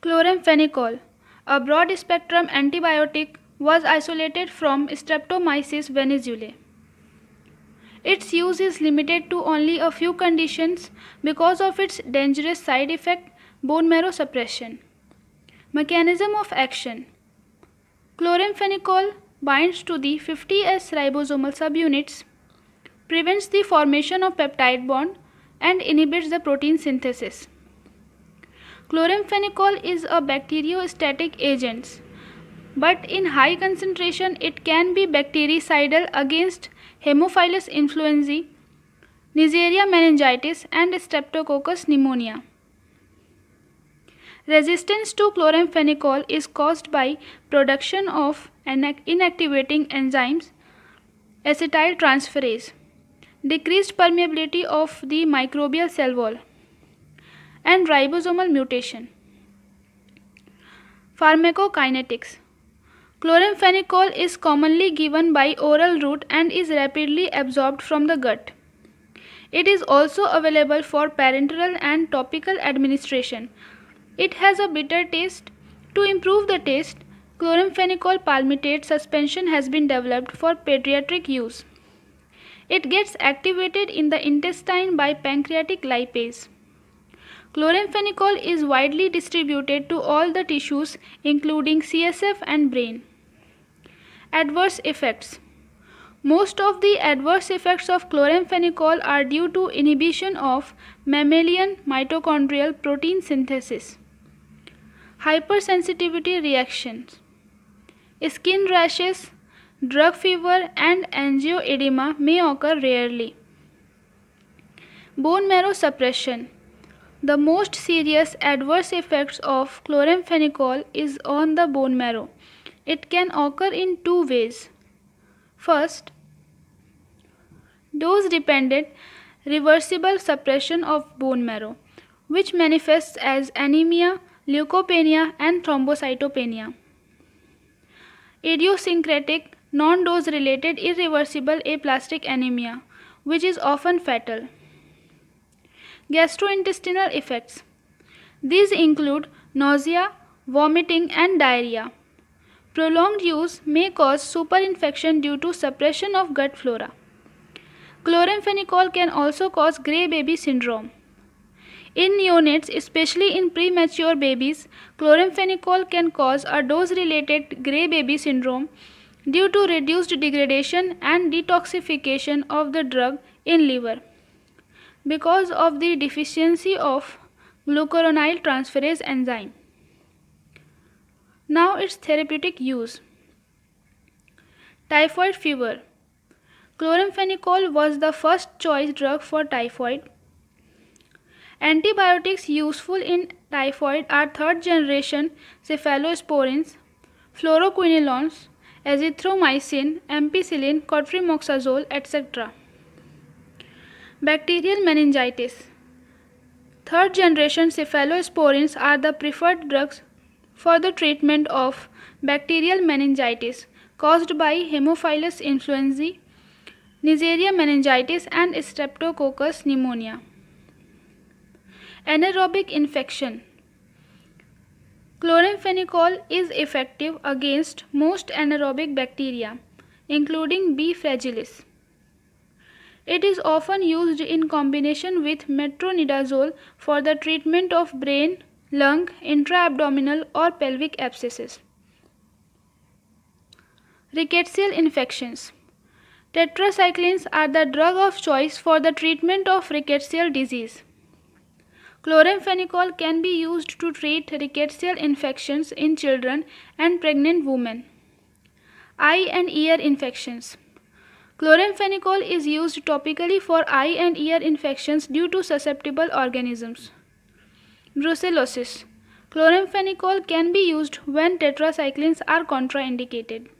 Chloramphenicol, a broad-spectrum antibiotic, was isolated from Streptomyces venezuelae. Its use is limited to only a few conditions because of its dangerous side effect, bone marrow suppression. Mechanism of action: chloramphenicol binds to the 50S ribosomal subunits, prevents the formation of peptide bond, and inhibits the protein synthesis. Chloramphenicol is a bacteriostatic agent, but in high concentration it can be bactericidal against Haemophilus influenzae, Neisseria meningitis, and Streptococcus pneumonia. Resistance to chloramphenicol is caused by production of inactivating enzymes, acetyltransferase, decreased permeability of the microbial cell wall, and ribosomal mutation. Pharmacokinetics: chloramphenicol is commonly given by oral route and is rapidly absorbed from the gut. It is also available for parenteral and topical administration. It has a bitter taste. To improve the taste, chloramphenicol palmitate suspension has been developed for pediatric use. It gets activated in the intestine by pancreatic lipase. Chloramphenicol is widely distributed to all the tissues including CSF and brain. Adverse effects: most of the adverse effects of chloramphenicol are due to inhibition of mammalian mitochondrial protein synthesis. Hypersensitivity reactions: skin rashes, drug fever, and angioedema may occur rarely. Bone marrow suppression: the most serious adverse effects of chloramphenicol is on the bone marrow. It can occur in two ways. First, dose-dependent reversible suppression of bone marrow, which manifests as anemia, leukopenia, and thrombocytopenia. Idiosyncratic, non-dose related irreversible aplastic anemia, which is often fatal. Gastrointestinal effects: these include nausea, vomiting, and diarrhea. Prolonged use may cause superinfection due to suppression of gut flora. Chloramphenicol can also cause gray baby syndrome. In neonates, especially in premature babies, chloramphenicol can cause a dose-related gray baby syndrome due to reduced degradation and detoxification of the drug in liver because of the deficiency of glucuronide transferase enzyme. Now its therapeutic use. Typhoid fever: chloramphenicol was the first choice drug for typhoid. Antibiotics useful in typhoid are third-generation cephalosporins, fluoroquinolones, azithromycin, ampicillin, cotrimoxazole, etc. Bacterial meningitis: third-generation cephalosporins are the preferred drugs for the treatment of bacterial meningitis caused by Haemophilus influenzae, Neisseria meningitis, and Streptococcus pneumonia. Anaerobic infection: chloramphenicol is effective against most anaerobic bacteria, including B. fragilis. It is often used in combination with metronidazole for the treatment of brain, lung, intra-abdominal, or pelvic abscesses. Rickettsial infections: tetracyclines are the drug of choice for the treatment of rickettsial disease. Chloramphenicol can be used to treat rickettsial infections in children and pregnant women. Eye and ear infections: chloramphenicol is used topically for eye and ear infections due to susceptible organisms. Brucellosis: chloramphenicol can be used when tetracyclines are contraindicated.